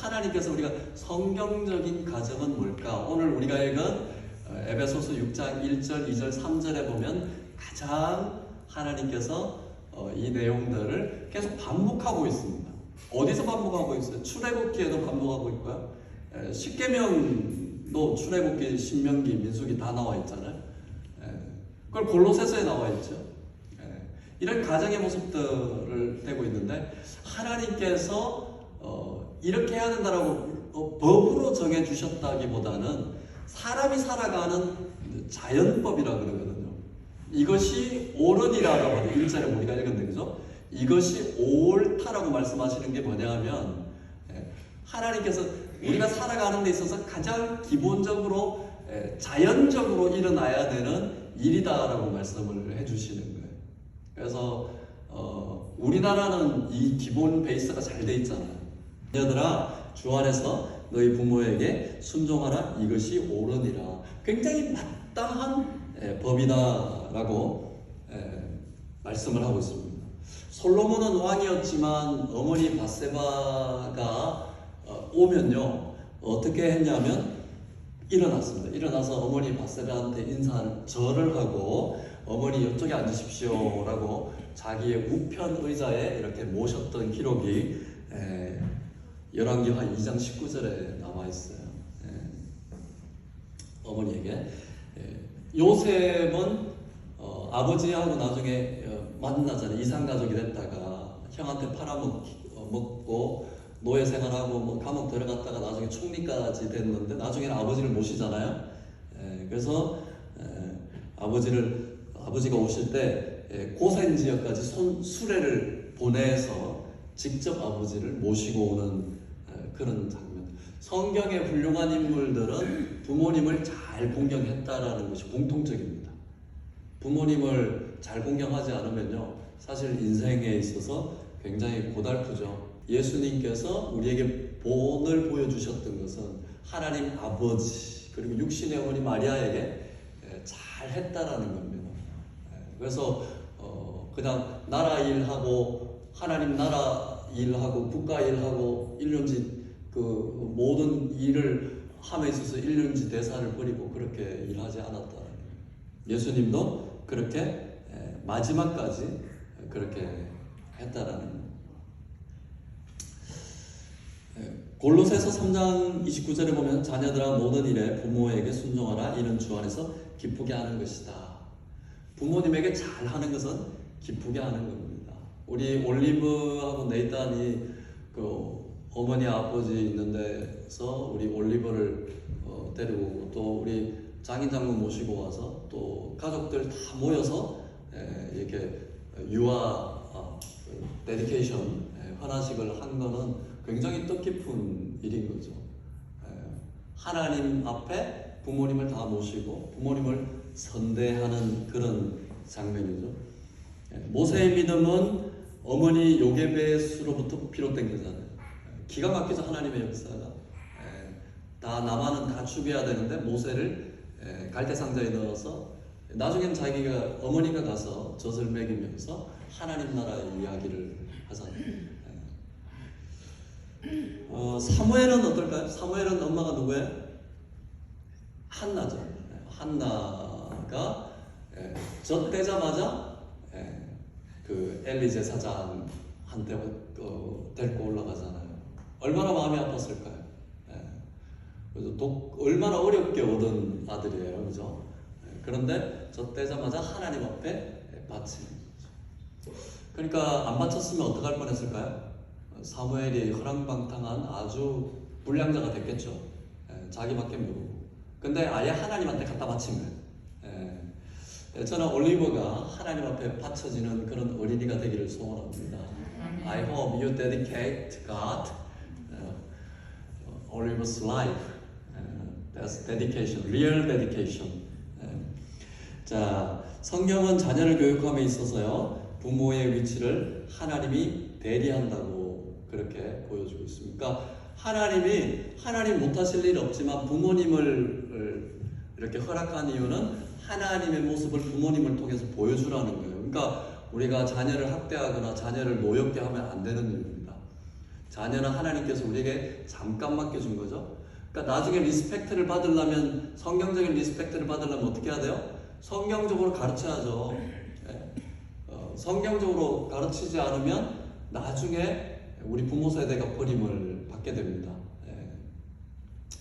하나님께서 우리가 성경적인 가정은 뭘까? 오늘 우리가 읽은 에베소서 6장 1절, 2절, 3절에 보면 가장 하나님께서 이 내용들을 계속 반복하고 있습니다. 어디서 반복하고 있어요? 출애굽기에도 반복하고 있고요. 십계명도 출애굽기, 신명기, 민수기 다 나와 있잖아요. 그걸 골로새서에 나와 있죠. 이런 가정의 모습들을 떼고 있는데 하나님께서 이렇게 해야 된다라고 법으로 정해주셨다기보다는 사람이 살아가는 자연법이라 그러거든요. 이것이 옳으니라고 하죠. 1절에 우리가 읽었는데, 그죠? 이것이 옳다라고 말씀하시는 게 뭐냐 하면 하나님께서 우리가 살아가는 데 있어서 가장 기본적으로 자연적으로 일어나야 되는 일이다라고 말씀을 해주시는 거예요. 그래서 우리나라는 이 기본 베이스가 잘 돼 있잖아요. 자녀들아 주 안에서 너희 부모에게 순종하라, 이것이 옳으니라. 굉장히 마땅한 법이다라고 말씀을 하고 있습니다. 솔로몬은 왕이었지만 어머니 바세바가 오면요 어떻게 했냐면 일어났습니다. 일어나서 어머니 바세바한테 인사를 절을 하고 어머니 이쪽에 앉으십시오라고 자기의 우편 의자에 이렇게 모셨던 기록이 열왕기하 2장 19절에 나와 있어요. 어머니에게. 요셉은 아버지하고 나중에 만나잖아요. 이산가족이 됐다가 형한테 팔아먹고 노예 생활하고 뭐 감옥 들어갔다가 나중에 총리까지 됐는데 나중에는 아버지를 모시잖아요. 그래서 아버지가 오실 때 고센 지역까지 수레를 보내서 직접 아버지를 모시고 오는 그런 장면. 성경의 훌륭한 인물들은 부모님을 잘 공경했다라는 것이 공통적입니다. 부모님을 잘 공경하지 않으면요 사실 인생에 있어서 굉장히 고달프죠. 예수님께서 우리에게 본을 보여주셨던 것은 하나님 아버지 그리고 육신의 어머니 마리아에게 잘 했다라는 겁니다. 그래서 그냥 나라 일하고 하나님 나라 일하고 국가 일하고 일륜지 그 모든 일을 함에 있어서 일륜지 대사를 버리고 그렇게 일하지 않았다라는 거예요. 예수님도 그렇게 마지막까지 그렇게 했다라는 거예요. 골로새서 3장 29절에 보면 자녀들아 모든 일에 부모에게 순종하라, 이는 주 안에서 기쁘게 하는 것이다. 부모님에게 잘하는 것은 기쁘게 하는 겁니다. 우리 올리브하고 네이탄이 그 어머니 아버지 있는 데서 우리 올리버를 데리고 오고 또 우리 장인 장모 모시고 와서 또 가족들 다 모여서 이렇게 유아 데디케이션 환화식을 한 거는 굉장히 뜻깊은 일인 거죠. 하나님 앞에 부모님을 다 모시고 부모님을 선대하는 그런 장면이죠. 모세의 믿음은 어머니 요게벳으로부터 비롯된 거잖아요. 기가 막히죠. 하나님의 역사가 다 남한은 다 죽여야 되는데 모세를 갈대상자에 넣어서 나중엔 자기가 어머니가 가서 젖을 먹이면서 하나님 나라의 이야기를 하잖아요. 사무엘은 어떨까요? 사무엘은 엄마가 누구예요? 한나죠. 한나가 젖되자마자 그 엘리 제사장한테 데리고 올라가잖아요. 얼마나 마음이 아팠을까요? 그래서 얼마나 어렵게 얻은 아들이에요, 그죠? 그런데 젖되자마자 하나님 앞에 바치는 거죠. 그러니까 안 바쳤으면 어떡할 뻔했을까요? 사무엘이 허랑방탕한 아주 불량자가 됐겠죠. 자기밖에 모르고. 근데 아예 하나님한테 갖다 바친 거예요. 저는 올리버가 하나님 앞에 바쳐지는 그런 어린이가 되기를 소원합니다. I hope you dedicate God Oliver's life. That's dedication, real dedication. 자, 성경은 자녀를 교육함에 있어서요 부모의 위치를 하나님이 대리한다고 그렇게 보여주고 있습니다. 그러니까 하나님 못하실 일 없지만 부모님을 이렇게 허락한 이유는 하나님의 모습을 부모님을 통해서 보여주라는 거예요. 그러니까 우리가 자녀를 학대하거나 자녀를 노엽게 하면 안 되는 일입니다. 자녀는 하나님께서 우리에게 잠깐 맡겨준 거죠. 그러니까 나중에 리스펙트를 받으려면, 성경적인 리스펙트를 받으려면 어떻게 해야 돼요? 성경적으로 가르쳐야죠. 성경적으로 가르치지 않으면 나중에 우리 부모 세대가 버림을 받게 됩니다.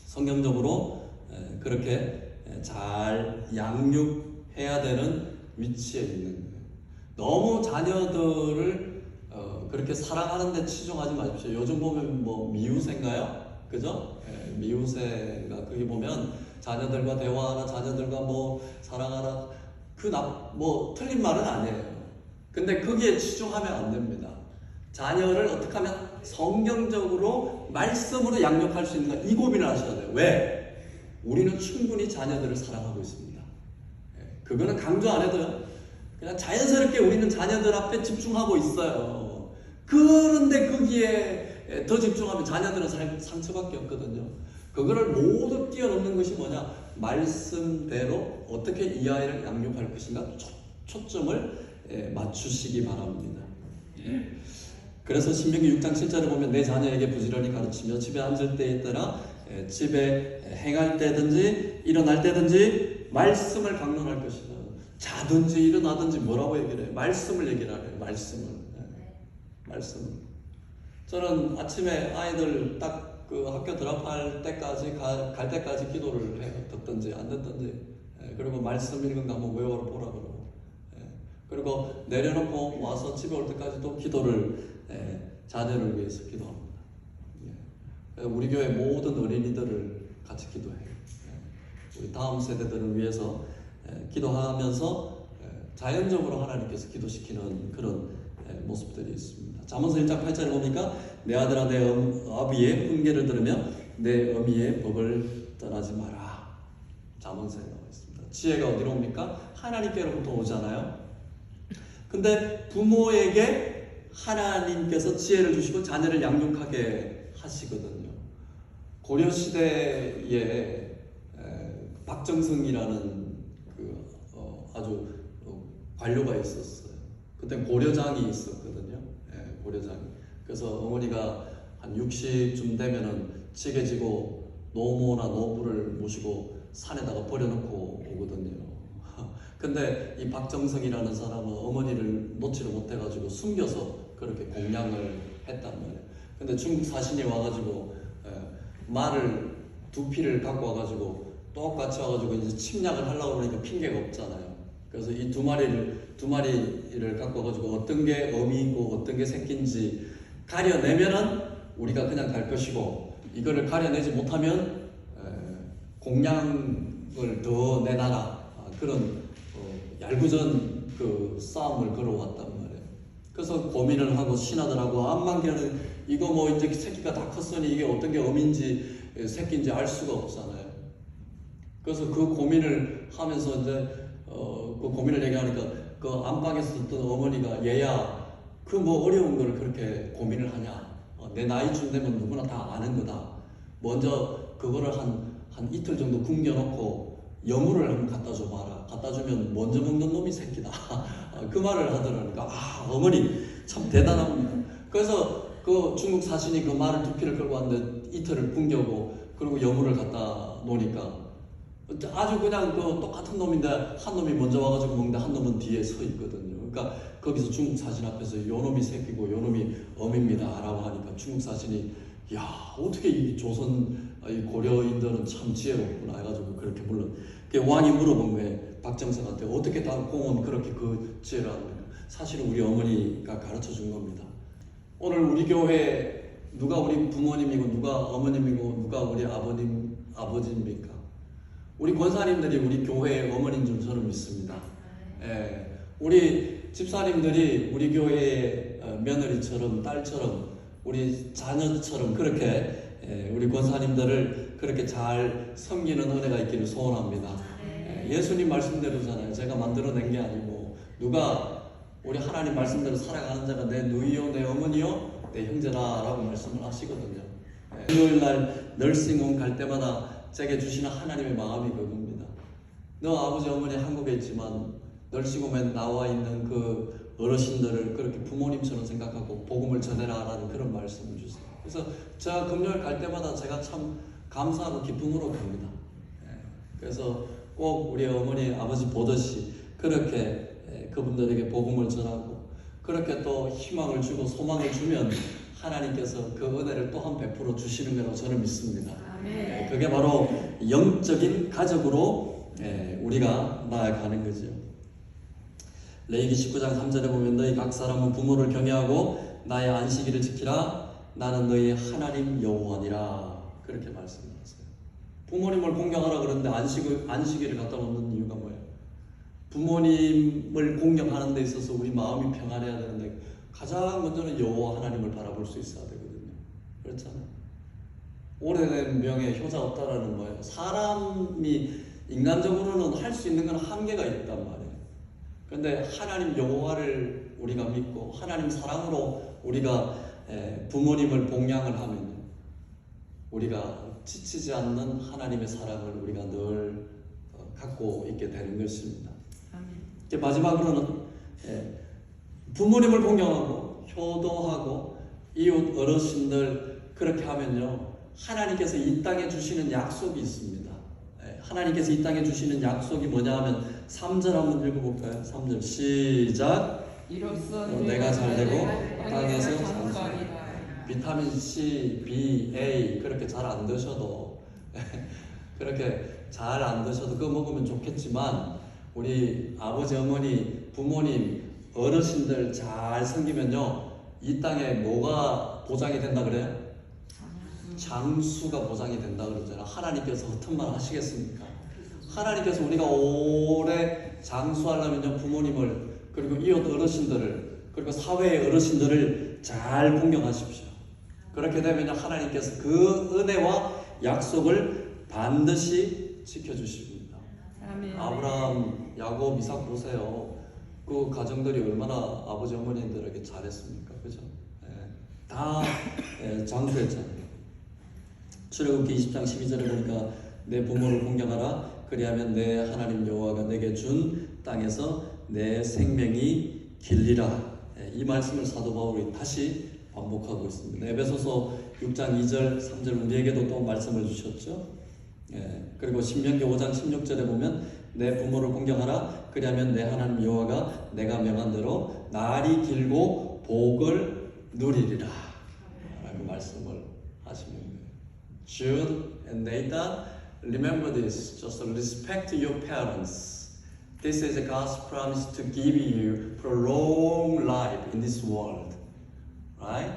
성경적으로 그렇게 잘 양육해야 되는 위치에 있는 거예요. 너무 자녀들을 그렇게 사랑하는데 치중하지 마십시오. 요즘 보면 뭐 미우새인가요? 그죠? 미우새가 거기 보면 자녀들과 대화하라, 자녀들과 뭐 사랑하라, 뭐 틀린 말은 아니에요. 근데 거기에 치중하면 안 됩니다. 자녀를 어떻게 하면 성경적으로 말씀으로 양육할 수 있는가, 이 고민을 하셔야 돼요. 왜? 우리는 충분히 자녀들을 사랑하고 있습니다. 그거는 강조 안 해도요. 그냥 자연스럽게 우리는 자녀들 앞에 집중하고 있어요. 그런데 거기에 더 집중하면 자녀들은 상처밖에 없거든요. 그거를 모두 뛰어넘는 것이 뭐냐? 말씀대로 어떻게 이 아이를 양육할 것인가 초점을 맞추시기 바랍니다. 그래서 신명기 6장 7절에 보면 내 자녀에게 부지런히 가르치며 집에 앉을 때에 따라 집에 행할 때든지 일어날 때든지 말씀을 강론할 것이다. 자든지 일어나든지 뭐라고 얘기를 해요? 말씀을 얘기를 해요. 말씀. 저는 아침에 아이들 딱 그 학교 드랍할 때까지 갈 때까지 기도를 해요. 듣든지 안 듣든지. 그리고 말씀 읽은 거 한번 외워라 보라 그러고. 그리고 내려놓고 와서 집에 올 때까지 또 기도를 자녀를 위해서 기도합니다. 우리 교회 모든 어린이들을 같이 기도해요. 우리 다음 세대들을 위해서 기도하면서 자연적으로 하나님께서 기도시키는 그런 모습들이 있습니다. 잠언서 1장 8절에 보니까 내 아들아 내 아비의 훈계를 들으며 내 어미의 법을 떠나지 마라. 잠언서에 나와 있습니다. 지혜가 어디로 옵니까? 하나님께로부터 오잖아요. 근데 부모에게 하나님께서 지혜를 주시고 자녀를 양육하게 하시거든요. 고려시대에 박정승이라는 아주 관료가 있었어요. 그때 고려장이 있었거든요. 고려장이. 그래서 어머니가 한 60쯤 되면은 지게 지고 노모나 노부를 모시고 산에다가 버려놓고 오거든요. 근데 이 박정성이라는 사람은 어머니를 놓지를 못해가지고 숨겨서 그렇게 공양을 했단 말이에요. 근데 중국 사신이 와가지고 말을 두 피를 갖고 와가지고 똑같이 와가지고 이제 침략을 하려고 그러니까 핑계가 없잖아요. 그래서 이 두 마리를 갖고 와가지고 어떤 게 어미이고 어떤 게 새끼인지 가려내면은 우리가 그냥 갈 것이고, 이거를 가려내지 못하면 공양을 더 내놔라. 그런 얄궂은 그 싸움을 걸어왔단 말이에요. 그래서 고민을 하고 신하들하고 암만기는 이거 뭐 이제 새끼가 다 컸으니 이게 어떤 게 어미인지 새끼인지 알 수가 없잖아요. 그래서 그 고민을 하면서 이제 그 고민을 얘기하니까 그 안방에서 있던 어머니가 얘야 그 뭐 어려운 걸 그렇게 고민을 하냐? 내 나이쯤 되면 누구나 다 아는 거다. 먼저 그거를 한 이틀 정도 굶겨놓고 여물을 한번 갖다 줘봐라. 갖다 주면 먼저 먹는 놈이 새끼다. 그 말을 하더라니까 어머니 참 대단합니다. 그래서 그 중국 사신이 그 말을 두 피를 끌고 왔는데 이틀을 굶겨고 그리고 여물을 갖다 놓으니까 아주 그냥 그 똑같은 놈인데 한 놈이 먼저 와가지고 먹는데 한 놈은 뒤에 서 있거든요. 그러니까 거기서 중국 사신 앞에서 요 놈이 새끼고 요 놈이 어미입니다 라고 하니까 중국 사신이 야 어떻게 이 조선 이 고려인들은 참 지혜롭구나 해가지고 그렇게 물론 왕이 물어본 거예요. 박정선한테 어떻게 다 공은 그렇게 그 지혜를 합니까? 사실은 우리 어머니가 가르쳐 준 겁니다. 오늘 우리 교회 누가 우리 부모님이고 누가 어머님이고 누가 우리 아버지입니까? 우리 권사님들이 우리 교회의 어머니인 줄 저는 믿습니다. 우리 집사님들이 우리 교회의 며느리처럼 딸처럼 우리 자녀처럼 그렇게 우리 권사님들을 그렇게 잘 섬기는 은혜가 있기를 소원합니다. 예수님 말씀대로잖아요. 제가 만들어낸 게 아니고 누가 우리 하나님 말씀대로 살아가는 자가 내 누이요 내 어머니요 내 형제라라고 말씀을 하시거든요. 일요일날 널싱홈 갈 때마다 제게 주시는 하나님의 마음이 그겁니다. 너 아버지 어머니 한국에 있지만 널싱홈에 나와 있는 그 어르신들을 그렇게 부모님처럼 생각하고 복음을 전해라라는 그런 말씀을 주세요. 그래서 제가 금요일 갈 때마다 제가 참 감사하고 기쁨으로 갑니다. 그래서 꼭 우리 어머니 아버지 보듯이 그렇게 그분들에게 복음을 전하고 그렇게 또 희망을 주고 소망을 주면 하나님께서 그 은혜를 또한 100% 주시는 거라고 저는 믿습니다. 그게 바로 영적인 가족으로 우리가 나아가는 거죠. 레위기 19장 3절에 보면 너희 각 사람은 부모를 경외하고 나의 안식일을 지키라. 나는 너희 하나님 여호와니라. 그렇게 말씀하셨어요. 부모님을 공경하라 그러는데 안식일을 갖다 놓는 이유가 뭐예요? 부모님을 공경하는 데 있어서 우리 마음이 평안해야 되는데 가장 먼저는 여호와 하나님을 바라볼 수 있어야 되거든요. 그렇잖아요. 오래된 명예 효자 없다라는 거예요. 사람이 인간적으로는 할 수 있는 건 한계가 있단 말이에요. 그런데 하나님 여호와를 우리가 믿고 하나님 사랑으로 우리가 부모님을 봉양을 하면요, 우리가 지치지 않는 하나님의 사랑을 우리가 늘 갖고 있게 되는 것입니다. 이제 마지막으로는 부모님을 공경하고 효도하고 이웃 어르신들 그렇게 하면요, 하나님께서 이 땅에 주시는 약속이 있습니다. 하나님께서 이 땅에 주시는 약속이 뭐냐 하면 3절 한번 읽어볼까요? 3절 시작. 이로써 내가 잘되고 땅에서 장수하리라. 비타민 C, B, A 그렇게 잘 안 드셔도 그렇게 잘 안 드셔도 그거 먹으면 좋겠지만 우리 아버지, 어머니, 부모님, 어르신들 잘 섬기면요, 이 땅에 뭐가 보장이 된다 그래요? 장수가 보장이 된다 그러잖아요. 하나님께서 어떤 말 하시겠습니까? 하나님께서 우리가 오래 장수하려면요, 부모님을 그리고 이웃 어르신들을 그리고 사회의 어르신들을 잘 공경하십시오. 그렇게 되면 하나님께서 그 은혜와 약속을 반드시 지켜주십니다. 아브라함, 야곱, 이삭 보세요. 그 가정들이 얼마나 아버지 어머니들에게 잘했습니까? 그죠? 다 장수했잖아요. 출애굽기 20장 12절에 보니까 내 부모를 공경하라. 그리하면 내 하나님 여호와가 내게 준 땅에서 내 생명이 길리라. 이 말씀을 사도 바울이 다시 반복하고 있습니다. 에베소서 6장 2절 3절 우리에게도 또 말씀을 주셨죠. 그리고 신명기 5장 16절에 보면 내 부모를 공경하라. 그리하면 내 하나님 여호와가 내가 명한 대로 날이 길고 복을 누리리라. 라고 말씀을 하시는 거예요. Jude and Nathan, remember this. Just respect your parents. This is God's promise to give you prolonged life in this world. Right?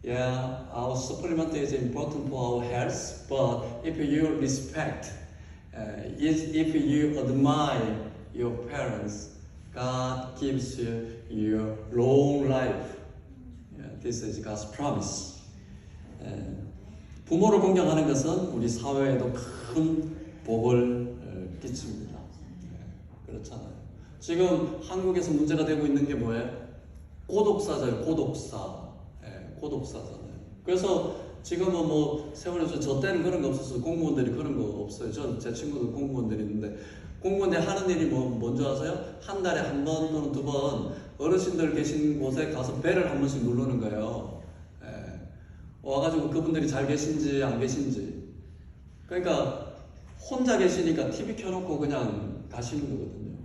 Yeah, our supplement is important for our health, but if you respect, if you admire your parents, God gives you your long life. Yeah, this is God's promise. 부모를 공경하는 것은 우리 사회에도 큰 복을 끼칩니다. 그렇잖아요. 지금 한국에서 문제가 되고 있는 게 뭐예요? 고독사잖아요. 고독사잖아요. 그래서 지금은 뭐 세월에서 저 때는 그런 거 없었어요. 공무원들이 그런 거 없어요. 제 친구들 공무원들이 있는데 공무원들이 하는 일이 뭔지 아세요? 한 달에 한 번 또는 두 번 어르신들 계신 곳에 가서 벨을 한 번씩 누르는 거예요. 와가지고 그분들이 잘 계신지 안 계신지. 그러니까 혼자 계시니까 TV 켜놓고 그냥 가시는 거거든요.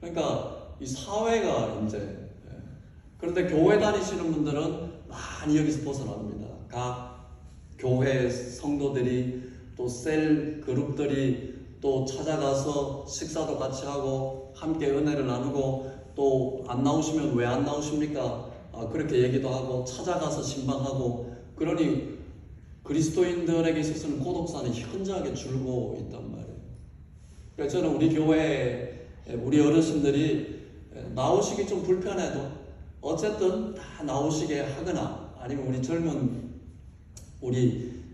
그러니까 이 사회가 이제, 그런데 교회 다니시는 분들은 많이 여기서 벗어납니다. 각 교회 성도들이 또 셀 그룹들이 또 찾아가서 식사도 같이 하고 함께 은혜를 나누고 또 안 나오시면 왜 안 나오십니까? 그렇게 얘기도 하고 찾아가서 신방하고. 그러니 그리스도인들에게 있어서는 고독사는 현저하게 줄고 있단 말이에요. 그래서 저는 우리 교회에 우리 어르신들이 나오시기 좀 불편해도 어쨌든 다 나오시게 하거나 아니면 우리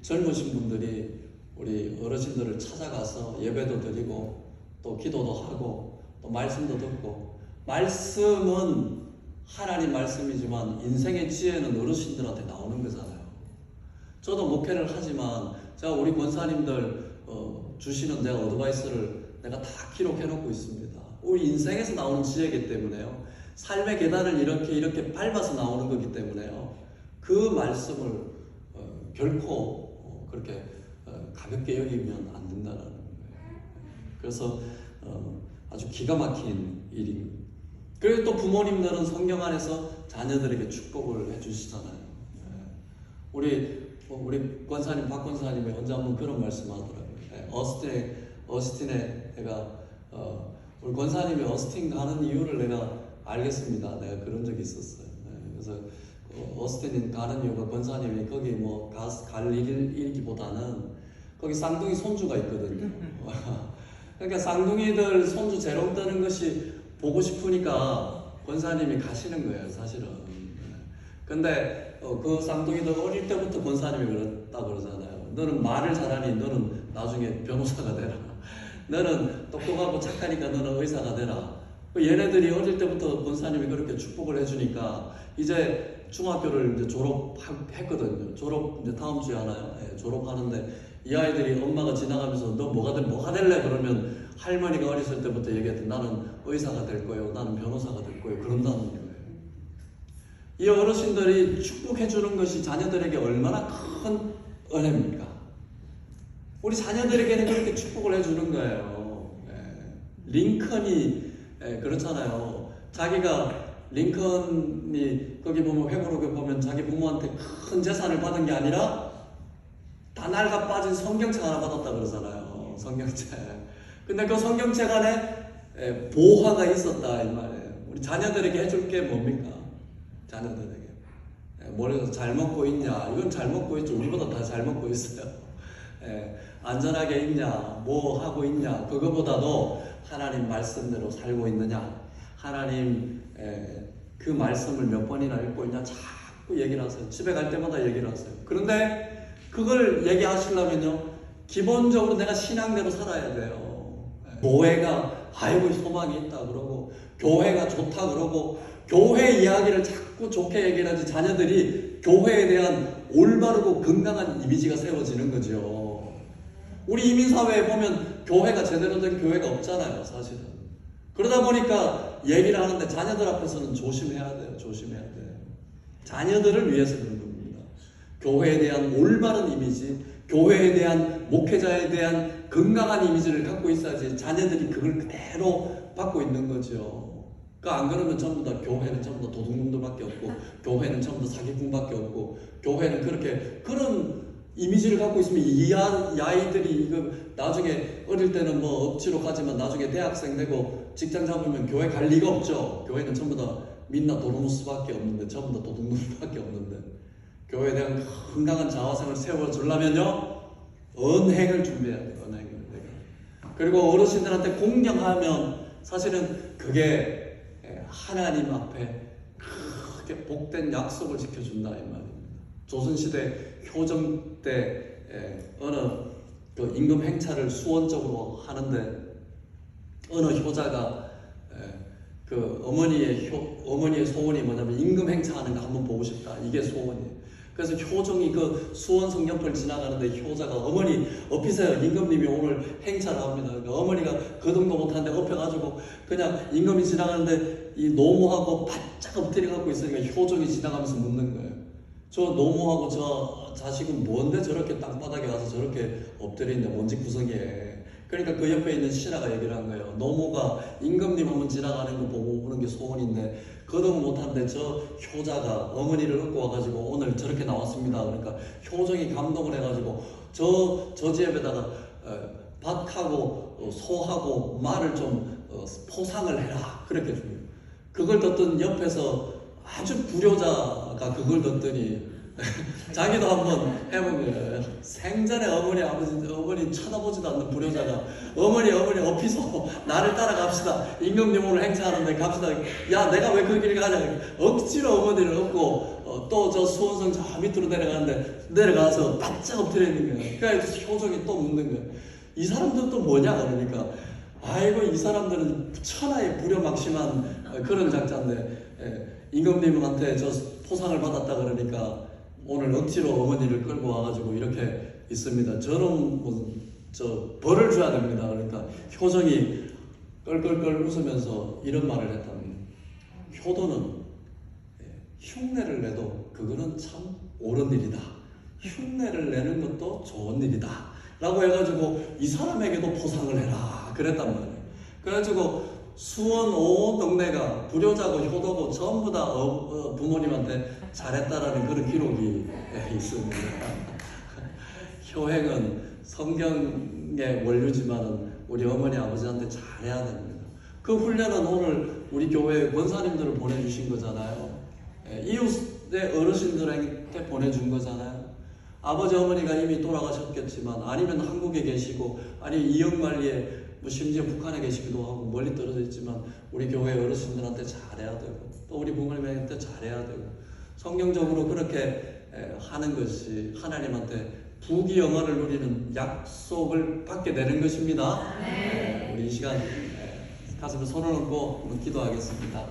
젊으신 분들이 우리 어르신들을 찾아가서 예배도 드리고 또 기도도 하고 또 말씀도 듣고. 말씀은 하나님 말씀이지만 인생의 지혜는 어르신들한테 나오는 거잖아요. 저도 목회를 하지만 제가 우리 권사님들 주시는 내가 어드바이스를 내가 다 기록해 놓고 있습니다. 우리 인생에서 나오는 지혜이기 때문에요. 삶의 계단을 이렇게 밟아서 나오는 거기 때문에요. 그 말씀을 결코 그렇게 가볍게 여기면 안 된다는 거예요. 그래서 아주 기가 막힌 일입니다. 그리고 또 부모님들은 성경 안에서 자녀들에게 축복을 해주시잖아요. 우리 권사님, 박 권사님이 언제 한번 그런 말씀하더라고요. 어스틴의 내가 우리 권사님이 어스틴 가는 이유를 내가 알겠습니다. 내가 그런 적이 있었어요. 그래서 어스틴 가는 이유가 권사님이 거기 뭐 갈 일기보다는 거기 쌍둥이 손주가 있거든요. 그러니까 쌍둥이들 손주 재롱 뜨는 것이 보고 싶으니까 권사님이 가시는 거예요, 사실은. 근데 그 쌍둥이들 어릴 때부터 권사님이 그랬다 그러잖아요. 너는 말을 잘하니 너는 나중에 변호사가 되라. 너는 똑똑하고 착하니까 너는 의사가 되라. 얘네들이 어릴 때부터 권사님이 그렇게 축복을 해주니까 이제 중학교를 이제 졸업했거든요. 졸업 이제 다음 주에 하나요? 졸업하는데 이 아이들이 엄마가 지나가면서 너 뭐가 될래? 그러면 할머니가 어렸을 때부터 얘기했던 나는 의사가 될 거예요. 나는 변호사가 될 거예요. 그런다는 거예요. 이 어르신들이 축복해 주는 것이 자녀들에게 얼마나 큰 은혜입니까? 우리 자녀들에게는 그렇게 축복을 해주는 거예요. 링컨이 그렇잖아요. 자기가 링컨이 거기 보면 회고록에 보면 자기 부모한테 큰 재산을 받은 게 아니라 다 낡아 빠진 성경책 하나 받았다 그러잖아요. 성경책. 근데 그 성경책 안에 보화가 있었다 이 말이에요. 우리 자녀들에게 해줄 게 뭡니까? 자녀들에게 머리에서 잘 먹고 있냐? 이건 잘 먹고 있죠. 우리보다 다 잘 먹고 있어요. 안전하게 있냐? 뭐 하고 있냐? 그거보다도 하나님 말씀대로 살고 있느냐? 하나님 그 말씀을 몇 번이나 읽고 있냐? 자꾸 얘기를 하세요. 집에 갈 때마다 얘기를 하세요. 그런데 그걸 얘기하시려면요, 기본적으로 내가 신앙대로 살아야 돼요. 교회가 아이고 소망이 있다 그러고 교회가 좋다 그러고 교회 이야기를 자꾸 좋게 얘기를 하지 자녀들이 교회에 대한 올바르고 건강한 이미지가 세워지는 거죠. 우리 이민사회에 보면 교회가 제대로 된 교회가 없잖아요, 사실은. 그러다 보니까 얘기를 하는데 자녀들 앞에서는 조심해야 돼요. 조심해야 돼요. 자녀들을 위해서 그런 겁니다. 교회에 대한 올바른 이미지, 교회에 대한 목회자에 대한 건강한 이미지를 갖고 있어야지 자녀들이 그걸 그대로 받고 있는 거죠. 안 그러면 전부 다 교회는 전부 다 도둑놈들밖에 없고 교회는 전부 다 사기꾼밖에 없고 교회는 그렇게 그런 이미지를 갖고 있으면 이 아이들이 이거 나중에 어릴 때는 뭐 억지로 가지만 나중에 대학생 되고 직장 잡으면 교회 갈 리가 없죠. 교회는 전부 다 민나 도르무스밖에 없는데 전부 다 도둑놈들밖에 없는데 교회에 대한 건강한 자화상을 세워주려면요 언행을 준비해야 돼요. 언행을. 그리고 어르신들한테 공경하면 사실은 그게 하나님 앞에 크게 복된 약속을 지켜준다 이 말입니다. 조선시대 효정 때 어느 그 임금 행차를 수원적으로 하는데 어느 효자가 그 어머니의 소원이 뭐냐면 임금 행차하는 거 한번 보고 싶다. 이게 소원이에요. 그래서 효정이 그 수원성 옆을 지나가는데 효자가 어머니 엎이세요. 임금님이 오늘 행차를 합니다. 그러니까 어머니가 거동도 못하는데 엎여가지고 그냥 임금이 지나가는데 이 노모하고 바짝 엎드려 갖고 있으니까 효정이 지나가면서 묻는 거예요. 저 노모하고 저 자식은 뭔데 저렇게 땅바닥에 와서 저렇게 엎드려 있냐 뭔지 구성이에. 그러니까 그 옆에 있는 신하가 얘기를 한 거예요. 노모가 임금님 한번 지나가는 거 보고 오는 게 소원인데 거동 못하는데 저 효자가 어머니를 얻고 와가지고 오늘 저렇게 나왔습니다. 그러니까 효정이 감동을 해가지고 저 집에다가 밭하고 소하고 말을 좀 포상을 해라 그렇게 줍니다. 그걸 듣던 옆에서 아주 불효자가 그걸 듣더니 자기도 한번 해본 거예요. 생전에 어머니 쳐다보지도 않는 불효자가 어머니 엎이소 나를 따라갑시다. 임금님 오늘 행차하는데 갑시다. 야 내가 왜 그 길 가냐. 억지로 어머니를 업고 또 저 수원성 저 밑으로 내려가서 바짝 엎드려 있는 거예요. 그러니까 효정이 또 묻는 거예요. 이 사람들은 또 뭐냐 그러니까 아이고 이 사람들은 천하의 불효막심한 그런 작자인데 임금님한테 저 포상을 받았다 그러니까 오늘 억지로 어머니를 끌고 와가지고 이렇게 있습니다. 저는 저 벌을 줘야 됩니다. 그러니까 효정이 껄껄껄 웃으면서 이런 말을 했답니다. 효도는 흉내를 내도 그거는 참 옳은 일이다. 흉내를 내는 것도 좋은 일이다. 라고 해가지고 이 사람에게도 포상을 해라. 그랬단 말이에요. 그래가지고 수원 온 동네가 불효자고 효도고 전부 다 부모님한테 잘했다라는 그런 기록이 있습니다. 효행은 성경의 원류지만은 우리 어머니 아버지한테 잘해야 됩니다. 그 훈련은 오늘 우리 교회 권사님들을 보내주신 거잖아요. 이웃의 어르신들에게 보내준 거잖아요. 아버지 어머니가 이미 돌아가셨겠지만 아니면 한국에 계시고 아니 이역만리에 뭐 심지어 북한에 계시기도 하고 멀리 떨어져 있지만 우리 교회 어르신들한테 잘해야 되고 또 우리 부모님한테 잘해야 되고 성경적으로 그렇게 하는 것이 하나님한테 부귀영화를 누리는 약속을 받게 되는 것입니다. 우리 이 시간 가슴에 손을 얹고 기도하겠습니다.